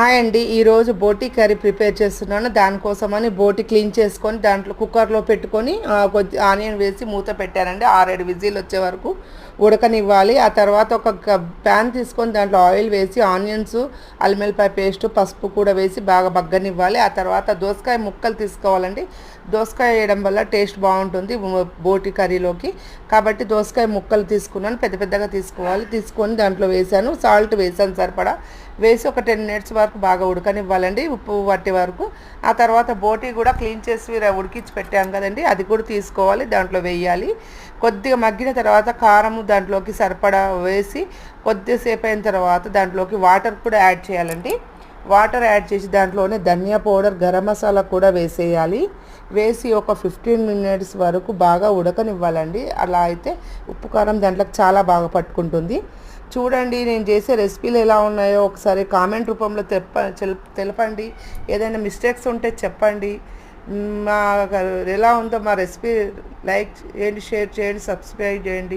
Hi అండి, ఈరోజు బోటి కర్రీ ప్రిపేర్ చేస్తున్నాను. దానికోసమని బోటి క్లీన్ చేసుకొని దాంట్లో కుక్కర్లో పెట్టుకొని కొద్ది ఆనియన్ వేసి మూత పెట్టానండి. 6-7 విజిల్ వచ్చే వరకు ఉడకనివ్వాలి. ఆ తర్వాత ఒక ప్యాన్ తీసుకొని దాంట్లో ఆయిల్ వేసి ఆనియన్స్, అల్లం వెల్లిపాయ పేస్ట్, పసుపు కూడా వేసి బాగా మగ్గనివ్వాలి. ఆ తర్వాత దోసకాయ ముక్కలు తీసుకోవాలండి. దోసకాయ వేయడం వల్ల టేస్ట్ బాగుంటుంది బోటి కర్రీలోకి. కాబట్టి దోసకాయ ముక్కలు తీసుకున్నాను, పెద్ద పెద్దగా తీసుకోవాలి. తీసుకొని దాంట్లో వేసాను, సాల్ట్ వేసాను సరిపడా. వేసి ఒక 10 మినిట్స్ వరకు బాగా ఉడకనివ్వాలండి, ఉప్పు పట్టే వరకు. ఆ తర్వాత బోటి కూడా క్లీన్ చేసి ఉడికించి పెట్టాం కదండి, అది కూడా తీసుకోవాలి, దాంట్లో వేయాలి. కొద్దిగా మగ్గిన తర్వాత కారం దాంట్లోకి సరిపడా వేసి కొద్దిసేపు అయిన తర్వాత దాంట్లోకి వాటర్ కూడా యాడ్ చేయాలండి. వాటర్ యాడ్ చేసి దాంట్లోనే ధనియా పౌడర్, గరం మసాలా కూడా వేసేయాలి. వేసి ఒక 15 మినిట్స్ వరకు బాగా ఉడకనివ్వాలండి. అలా అయితే ఉప్పు కారం దాంట్లోకి చాలా బాగా పట్టుకుంటుంది. చూడండి, నేను చేసే రెసిపీలు ఎలా ఉన్నాయో ఒకసారి కామెంట్ రూపంలో తెలపండి. ఏదైనా మిస్టేక్స్ ఉంటే చెప్పండి. మా ఎలా ఉందో మా రెసిపీ లైక్ చేయండి, షేర్ చేయండి, సబ్స్క్రైబ్ చేయండి.